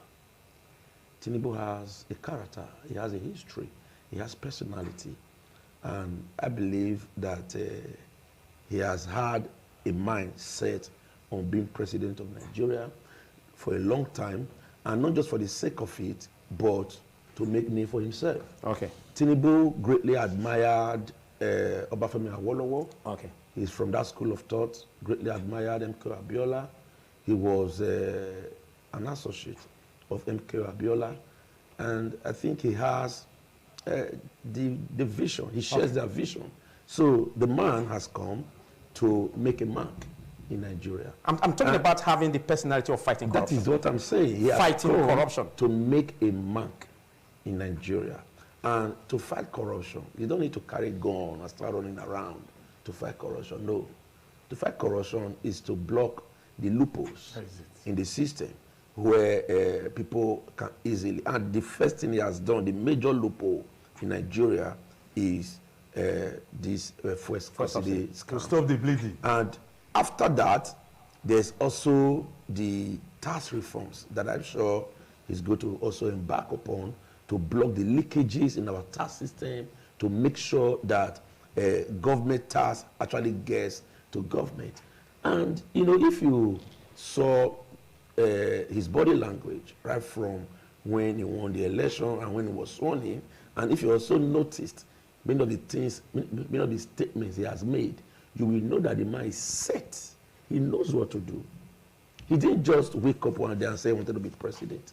S4: Tinubu has a character, he has a history, he has personality, and I believe that he has had a mindset on being president of Nigeria for a long time, and not just for the sake of it, but to make name for himself.
S1: Okay.
S4: Tinubu greatly admired Obafemi Awolowo.
S1: Okay.
S4: He's from that school of thought, greatly admired MK Abiola. He was an associate of MK Abiola, and I think he has the vision, he shares their vision. So the man has come to make a mark in Nigeria.
S1: I'm talking about having the personality of fighting corruption.
S4: That is what I'm saying. He
S1: fighting corruption.
S4: To make a mark in Nigeria. And to fight corruption, you don't need to carry a gun and start running around to fight corruption. No. To fight corruption is to block the loopholes in the system where people can easily. And the first thing he has done, the major loophole in Nigeria is this fuel subsidy scam.
S2: To stop the bleeding.
S4: And after that, there's also the tax reforms that I'm sure he's going to also embark upon to block the leakages in our tax system, to make sure that government tax actually gets to government. And, you know, if you saw his body language right from when he won the election and when he was sworn in, and if you also noticed many of the statements he has made, you will know that the man is set. He knows what to do. He didn't just wake up one day and say he wanted to be president.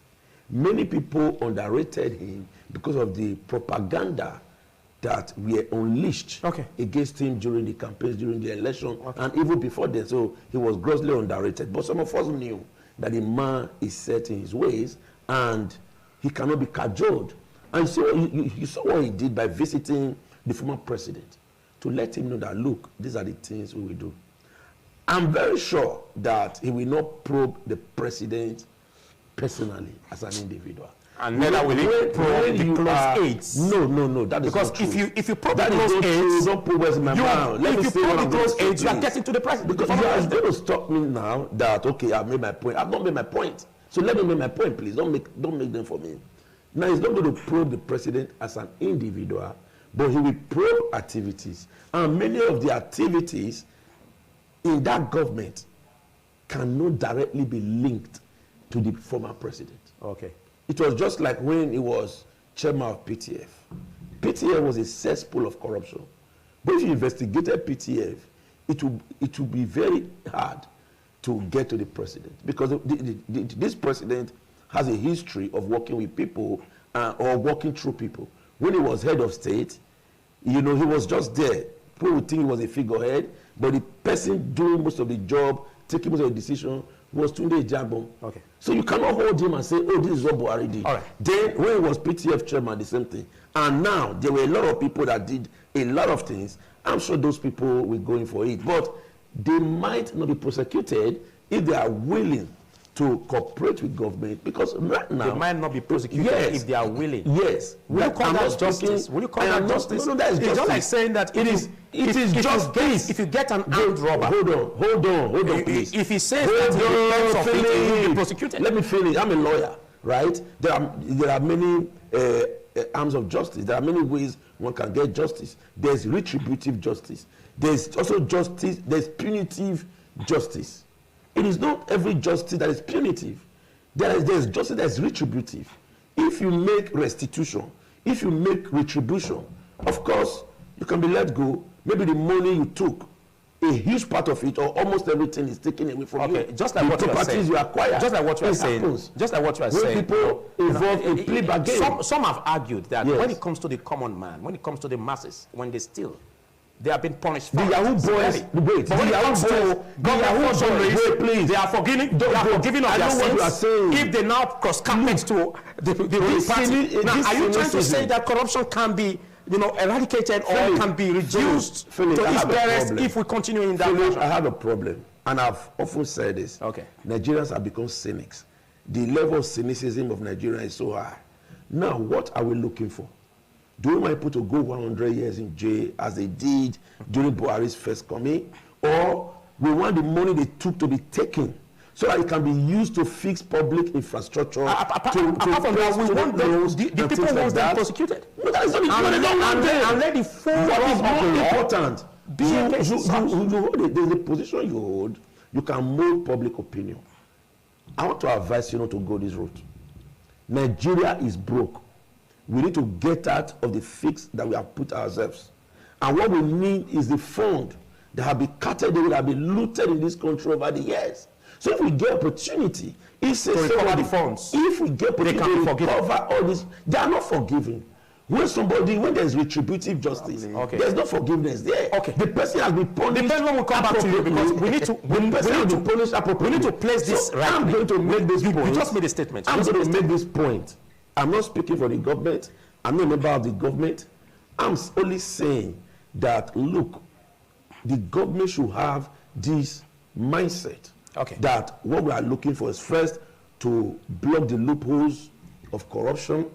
S4: Many people underrated him because of the propaganda that were unleashed against him during the campaigns, during the election, and even before then. So he was grossly underrated. But some of us knew that the man is set in his ways and he cannot be cajoled. And so you saw what he did by visiting the former president to let him know that, look, these are the things we will do. I'm very sure that he will not probe the president personally as an individual.
S1: And neither will he probe the close aides.
S4: No, that is not true.
S1: Because if you probe the close aides,
S4: don't probe where's my mouth.
S1: If you probe the close aides, you are getting to the president.
S4: Because you are going to stop me now that, okay, I've made my point. I've not made my point. So let me make my point, please. Don't make them for me. Now, he's not going to probe the president as an individual, but he will probe activities. And many of the activities in that government cannot directly be linked to the former president.
S1: Okay.
S4: It was just like when he was chairman of PTF. PTF was a cesspool of corruption. But if you investigated PTF, it would be very hard to get to the president, because this president has a history of working with people or working through people. When he was head of state, you know, he was just there. People would think he was a figurehead, but the person doing most of the job, taking most of the decision, was Tunde Ejagbo.
S1: Okay.
S4: So you cannot hold him and say, oh, this is what Buhari did.
S1: All right.
S4: Then when he was PTF chairman, the same thing. And now there were a lot of people that did a lot of things. I'm sure those people will go in for it. But they might not be prosecuted if they are willing to cooperate with government, because right now
S1: they might not be prosecuted if they are willing.
S4: Yes.
S1: Will you call that justice? Will you call that justice?
S4: No, that is
S1: it's
S4: justice.
S1: just like saying that
S4: it is justice.
S1: If you get an armed robber,
S4: hold on, please.
S1: If he says that in defense of it, he will be prosecuted.
S4: Let me finish. I'm a lawyer, right? There are many arms of justice. There are many ways one can get justice. There's retributive justice. There's also justice. There's punitive justice. It is not every justice that is punitive. There's justice that is retributive. If you make restitution, if you make retribution, of course, you can be let go. Maybe the money you took, a huge part of it, or almost everything is taken away from you.
S1: Just like what you are saying.
S4: You acquire.
S1: Just like what you are saying. Just like what you are saying.
S4: When people involve in plea bargain.
S1: Some have argued that when it comes to the common man, when it comes to the masses, when they steal, they have been punished.
S4: The Yahoo boys, wait.
S1: But when it comes to government functionaries, they are forgiving of their sins. If they now cross carpet to the ruling party. Now, are you trying to say that corruption can be, eradicated or can be reduced to its barest if we continue in that direction?
S4: I have a problem, and I've often said this.
S1: Okay.
S4: Nigerians have become cynics. The level of cynicism of Nigeria is so high. Now, what are we looking for? Do we want people to go 100 years in jail as they did during Buhari's first coming? Or we want the money they took to be taken so that it can be used to fix public infrastructure?
S1: Apart from that, we want the people want them prosecuted.
S4: No, that is not the point.
S1: And let the full
S4: what is more important?
S1: There's
S4: a position you hold, you can mold public opinion. I want to advise you not to go this route. Nigeria is broke. We need to get out of the fix that we have put ourselves. And what we need is the fund that have been carted away, that have been looted in this country over the years. So if we get opportunity, if we get opportunity to recover all this, they are not forgiving. When there's retributive justice, there's no forgiveness there. The person has been punished.
S1: The person will come back to you because we need to place this right.
S4: I'm going to make this point.
S1: You just made a statement.
S4: I'm going to make this point. I'm not speaking for the government. I'm not a member of the government. I'm only saying that, look, the government should have this mindset that what we are looking for is first to block the loopholes of corruption.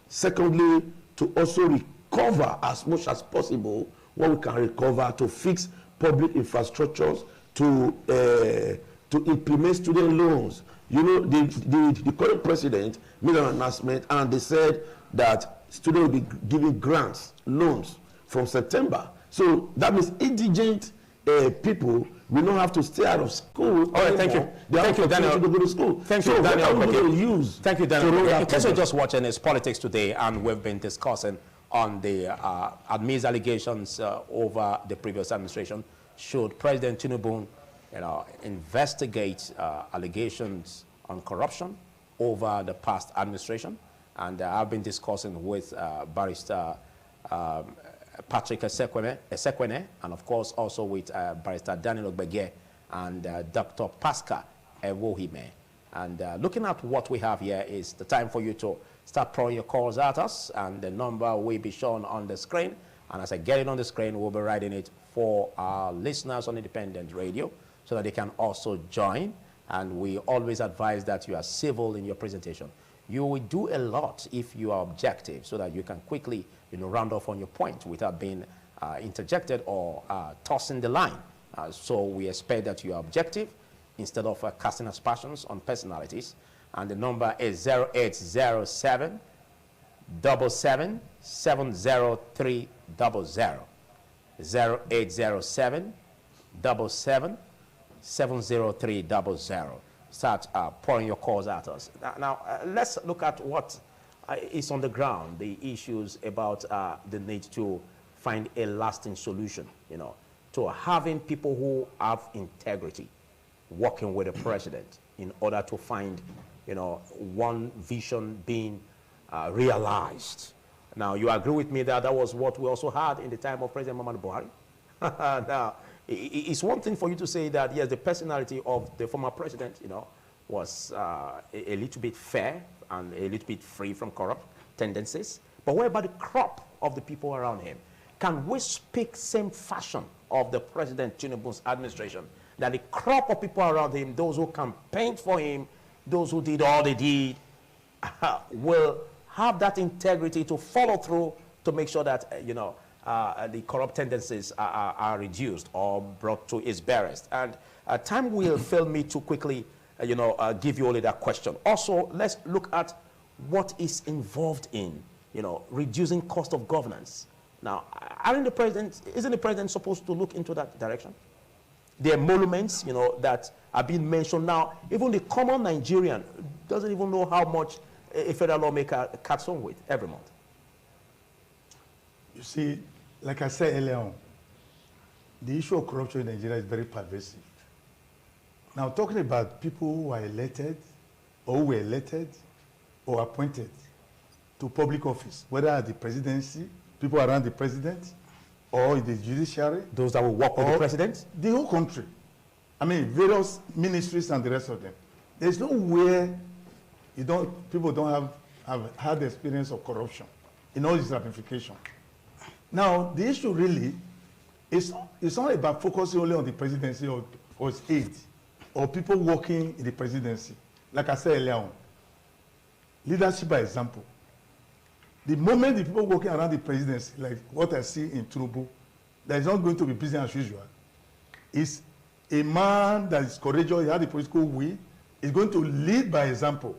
S4: Secondly, to also recover as much as possible what we can recover to fix public infrastructures, to implement student loans. The current president made an announcement and they said that students will be given grants, loans from September. So that means indigent people will not have to stay out of school.
S1: All right, thank you.
S4: Thank you, Daniel. To go to school.
S1: Thank you, Daniel.
S4: Thank
S1: you, Daniel. In case you're just watching, it's Politics Today, and we've been discussing on the AMIDST allegations over the previous administration. Should President Tinubu investigate allegations on corruption over the past administration? And I've been discussing with Barrister Patrick Esekwene, and of course also with Barrister Daniel Ogbege and Dr. Pascal Ewohime. And looking at what we have here is the time for you to start throwing your calls at us, and the number will be shown on the screen. And as I get it on the screen, we'll be writing it for our listeners on independent radio so that they can also join. And we always advise that you are civil in your presentation. You will do a lot if you are objective so that you can quickly round off on your point without being interjected or tossing the line. So we expect that you are objective instead of casting aspersions on personalities. And the number is 0807 77 70300. 0807 77 70300. Start pouring your calls at us. Now let's look at what is on the ground, the issues about the need to find a lasting solution, to having people who have integrity working with the president in order to find, one vision being realized. Now, you agree with me that that was what we also had in the time of President Muhammadu Buhari? Now, It's one thing for you to say that, yes, the personality of the former president, was a little bit fair and a little bit free from corrupt tendencies. But what about the crop of the people around him? Can we speak same fashion of the President Tinubu's administration, that the crop of people around him, those who campaigned for him, those who did all they did, will have that integrity to follow through to make sure that, the corrupt tendencies are reduced or brought to its barest? And time will fail me to quickly, give you only that question. Also, let's look at what is involved in, reducing cost of governance. Now, isn't the president supposed to look into that direction? The emoluments, that are being mentioned now, even the common Nigerian doesn't even know how much a federal lawmaker cuts on with every month.
S2: You see, like I said earlier on, the issue of corruption in Nigeria is very pervasive. Now, talking about people who are elected, or who were elected, or appointed to public office, whether at the presidency, people around the president, or in the judiciary.
S1: Those that will work with the president?
S2: The whole country. I mean, various ministries and the rest of them. There's nowhere people don't have had the experience of corruption in all its ramifications. Now, the issue really is not about focusing only on the presidency or its aides or people working in the presidency. Like I said earlier on, leadership by example. The moment the people working around the presidency, like what I see in Tinubu, that is not going to be business as usual, is a man that is courageous, he has the political will, is going to lead by example.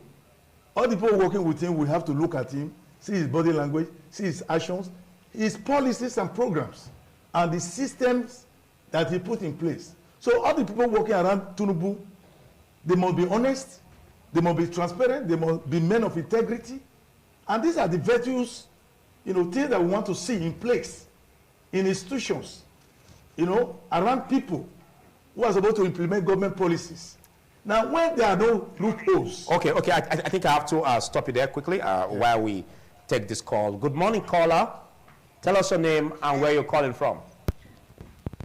S2: All the people working with him will have to look at him, see his body language, see his actions, his policies and programs, and the systems that he put in place. So all the people working around Tinubu, they must be honest, they must be transparent, they must be men of integrity. And these are the virtues, things that we want to see in place, in institutions, around people who are supposed to implement government policies. Now, when there are no loopholes.
S1: Okay. I think I have to stop you there quickly while we take this call. Good morning, caller. Tell us your name and where you're calling from.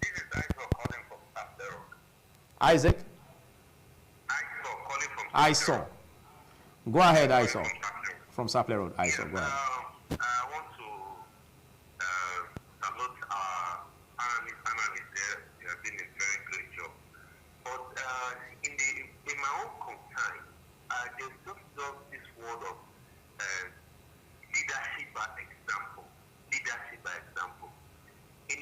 S5: This is Isaac calling from Sapler Road.
S1: Isaac?
S5: Isaac calling from
S1: Isaac. Go ahead, Isaac. From Sapler Road. Isaac, go ahead.
S5: I want to salute our analysts there. They have been a very great job. But in my own concern, there's just this word of leadership by example. Leadership by example. In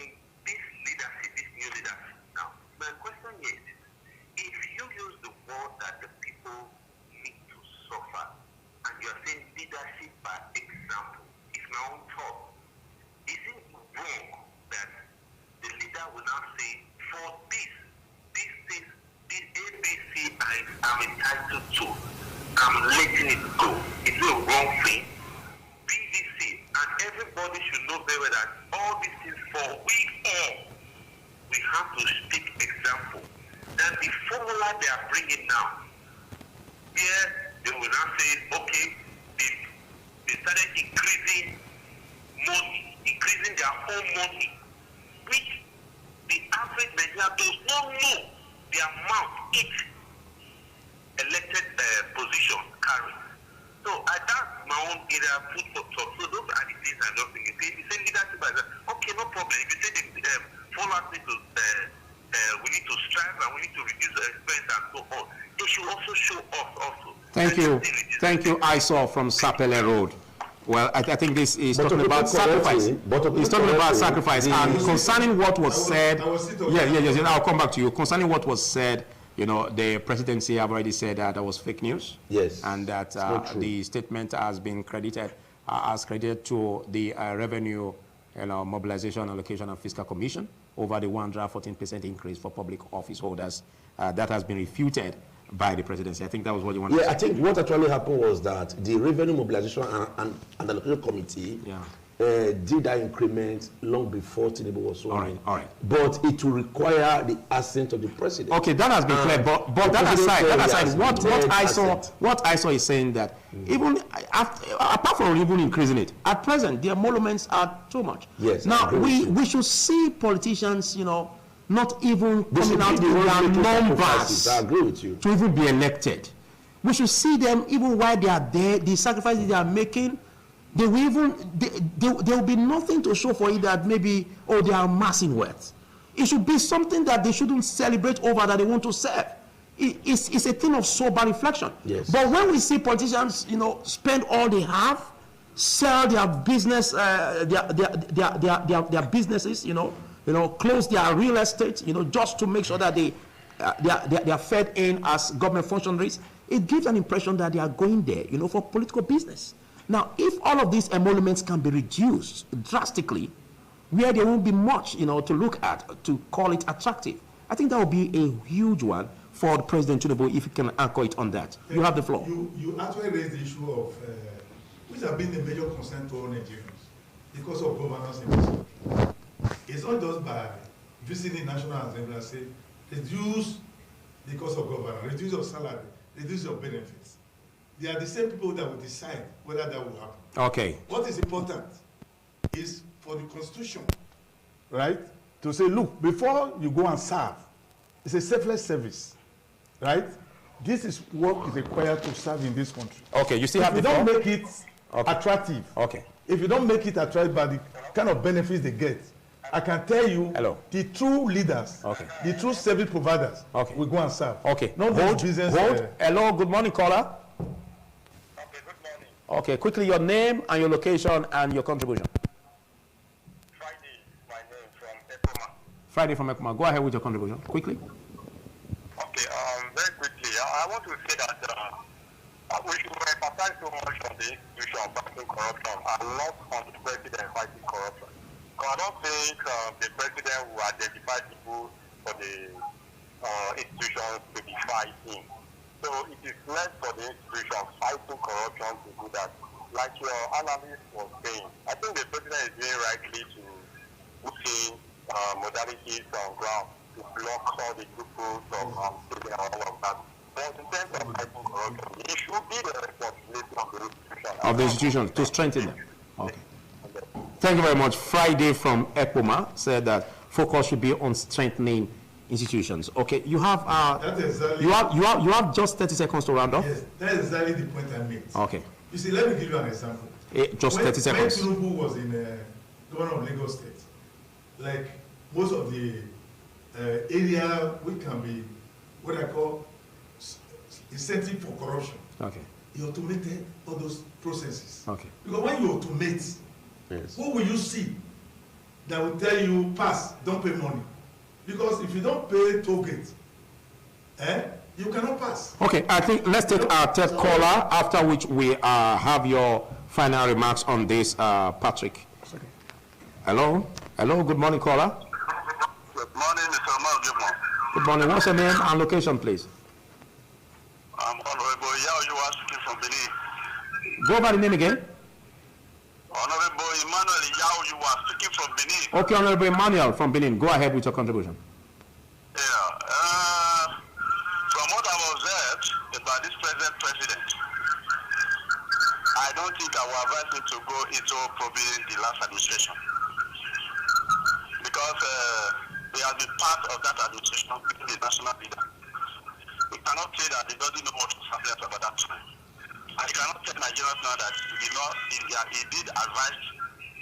S5: this leadership, this new leadership now, my question is, if you use the word that the people need to suffer, and you are saying leadership by example, it's my own thought. Is it wrong that the leader will now say, for this ABC I'm entitled to, I'm letting it go? Is it a wrong thing? PVC, and everybody should know very well that all these things for we have to speak example. That the formula they are bringing now, here they will now say, okay, they started increasing their own money, which the average Nigerian does not know the amount each elected position carries. So that's my own area food for thought. So those are the things I'm just thinking. If you say leadership, okay, no problem. If you say the followers need to, we need to strive and we need to reduce the expense and so on, they should also show us also.
S1: Thank you, Isaac from Sapele Road. Well, I think this is talking about sacrifice. He's talking about sacrifice. And concerning what was said, yes, I'll come back to you. Concerning what was said, the presidency have already said that was fake news.
S4: Yes.
S1: And that the statement has been credited to the Revenue Mobilization, Allocation and Fiscal Commission over the 114% increase for public office holders. That has been refuted by the presidency. I think that was what you wanted to say.
S4: I think what actually happened was that the Revenue Mobilization and Allocation Committee did that increment long before Tinubu was sworn.
S1: All right.
S4: But it will require the assent of the president.
S1: Okay, that has been clear. But that aside, what I saw is saying that even apart from even increasing it, at present the emoluments are too much.
S4: Yes.
S1: Now we should see politicians, not even coming out in their numbers
S4: I agree with you.
S1: to even be elected. We should see them even while they are there, the sacrifices they are making. They will even, there will be nothing to show for it that maybe, oh, they are amassing wealth. It should be something that they shouldn't celebrate over, that they want to serve. It's a thing of sober reflection.
S4: Yes.
S1: But when we see politicians, you know, spend all they have, sell their business, their businesses, you know, close their real estate, you know, just to make sure that they are fed in as government functionaries, it gives an impression that they are going there, you know, for political business. Now, if all of these emoluments can be reduced drastically, where there won't be much, you know, to look at, to call it attractive, I think that would be a huge one for President Tinubu if you can anchor it on that. You have the floor.
S2: You actually raised the issue of, which has been a major concern to all Nigerians, because of governance in this country. It's not just by visiting National Assembly and say, reduce the cost of governance, reduce your salary, reduce your benefits. They are the same people that will decide whether that will happen.
S1: Okay.
S2: What is important is for the Constitution, right, to say, look, before you go and serve, it's a selfless service, right? This is what is required to serve in this country.
S1: Okay, you still have the floor?
S2: If you don't make it attractive,
S1: okay,
S2: if you don't make it attractive by the kind of benefits they get, I can tell you, the true leaders, the true service providers will go and serve.
S1: Okay,
S2: not
S1: hold,
S2: business.
S1: Hello, good morning, caller.
S5: Okay, good morning.
S1: Okay, quickly your name and your location and your contribution.
S5: Friday, my name from Ekoma.
S1: Friday from Ekoma. Go ahead with your contribution, quickly.
S5: Okay, very quickly, I want to say that we should emphasize so much on the institution of fighting corruption and not on the president fighting corruption. Because I don't think the president will identify people for the institutions to be fighting. So it is less for the institution fighting corruption to do that. Like your analyst was saying, I think the president is doing rightly to put in modalities on ground to block all the loopholes of and all of that. But in terms of fighting corruption, it should be the responsibility of the institution.
S1: To strengthen them. Okay. Thank you very much. Friday from Ekoma said that focus should be on strengthening institutions. Okay, you have you have just 30 seconds to round off.
S2: Yes, that is exactly the point I made.
S1: Okay.
S2: You see, let me give you an example.
S1: Just 30 seconds.
S2: When Tinubu was in governor of Lagos State, like most of the area which can be what I call incentive for corruption.
S1: Okay.
S2: He automated all those processes.
S1: Okay.
S2: Because when you automate, what will you see that will tell you pass, don't pay money? Because if you don't pay toll gate, you cannot pass.
S1: Okay, I think let's take our third caller, after which we have your final remarks on this, Patrick. Hello? Hello, good morning, caller.
S5: Good morning, Mr. Malgimo.
S1: Good morning. What's your name and location, please?
S5: I'm Honorable Yao, you are speaking from Benin.
S1: Go by the name again.
S5: Honorable Emmanuel Yao, you are speaking from Benin.
S1: Okay, Honorable Emmanuel from Benin. Go ahead with your contribution.
S5: Yeah. From what I've observed about this present president, I don't think I will advise him to go into probably the last administration. Because he has been part of that administration, being the national leader. We cannot say that he doesn't know what was happening about that time. And you cannot tell Nigerians now that he did advise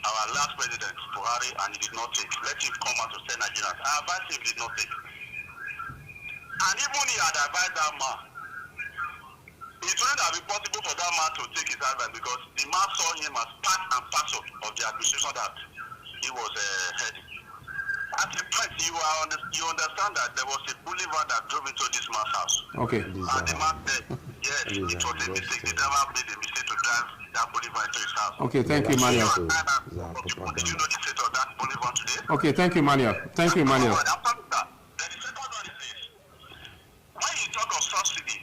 S5: our last president, Buhari, and he did not take. Let him come out to tell Nigerians. I advised him, he did not take. And even he had advised that man, it wouldn't have been possible for that man to take his advice because the man saw him as part and parcel of the administration that he was heading. At the point, you understand that there was a boulevard that drove into this man's house.
S1: Okay.
S5: And the man said, yes, it was a mistake. They never made a mistake to drive that boulevard into his house.
S1: Okay, thank you, Emmanuel.
S5: Did you know the state of that boulevard today?
S1: Okay, thank you, Emmanuel. Thank you, Emmanuel.
S5: Then the second one is this. When you talk of subsidy,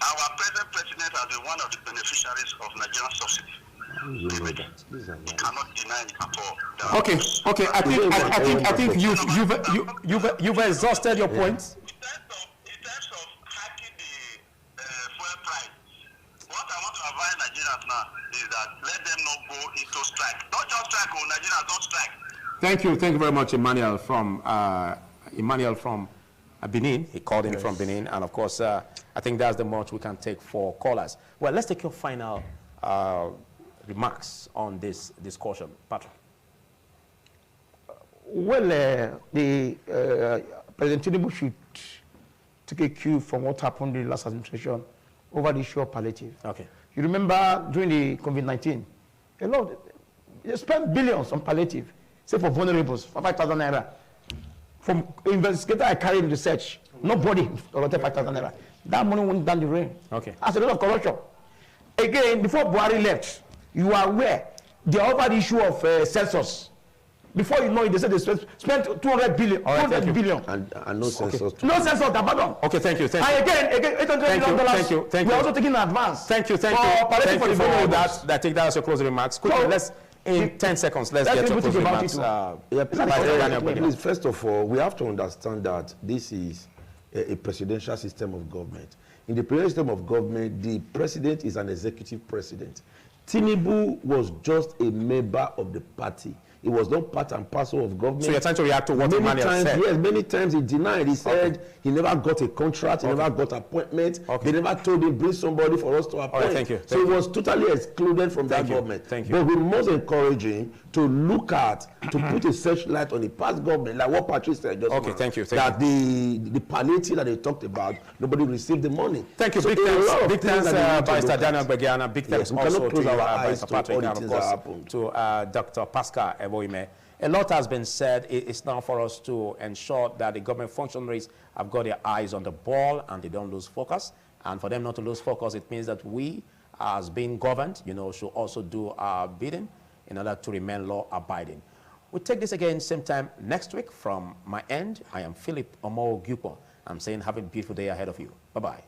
S5: our present president has been one of the beneficiaries of Nigerian subsidy. You cannot deny it at all.
S1: Okay. I think you've exhausted your points.
S5: In terms of hiking the fuel price, what I want to advise Nigerians now is that let them not go into strike. Not just strike, Nigerians don't strike.
S1: Thank you very much, Emmanuel from Emmanuel from Benin. He called in from Benin. And of course, I think that's the much we can take for callers. Well, let's take your final remarks on this discussion. Patrick.
S3: Well, President Tinubu should take a cue from what happened in the last administration over the issue of palliative.
S1: Okay.
S3: You remember during the COVID-19, they spent billions on palliative, say for vulnerables, for 5,000 naira. From investigator I carried in research, nobody collected 5,000 naira. That money went down the drain.
S1: Okay.
S3: As a lot of corruption. Again, before Buhari left, you are aware, they offered the issue of census. Before you know it, they said they spent 200 billion.
S1: All right,
S3: 200 billion.
S4: And no census.
S3: Okay. No census, pardon.
S1: Okay, thank you.
S3: And again, $800 million. We're also taking advance.
S1: Thank you for that. I take that as your closing remarks. Quickly, let's in 10 seconds. Let's get your closing remarks.
S4: Please, first of all, we have to understand that this is a presidential system of government. In the presidential system of government, the president is an executive president. Tinubu was just a member of the party. It was not part and parcel of government.
S1: So you're trying to react to what Emmanuel said?
S4: Yes, many times he denied. He said he never got a contract, he never got appointment. They never told him, bring somebody for us to appoint.
S1: All right, thank you.
S4: So he was totally excluded from that government.
S1: Thank you.
S4: But we must encourage him to look at, to put a searchlight on the past government, like what Patrick said just now.
S1: Thank you.
S4: That the palliative that they talked about, nobody received the money.
S1: Thank you.
S4: So
S1: big thanks, Barrister Daniel Begiana. Big thanks also to Barrister Patrick, and of course to Dr. Pascal Eboime. A lot has been said. It's now for us to ensure that the government functionaries have got their eyes on the ball and they don't lose focus. And for them not to lose focus, it means that we, as being governed, should also do our bidding in order to remain law-abiding. We'll take this again same time next week. From my end, I am Philip Omo Gupo. I'm saying have a beautiful day ahead of you. Bye-bye.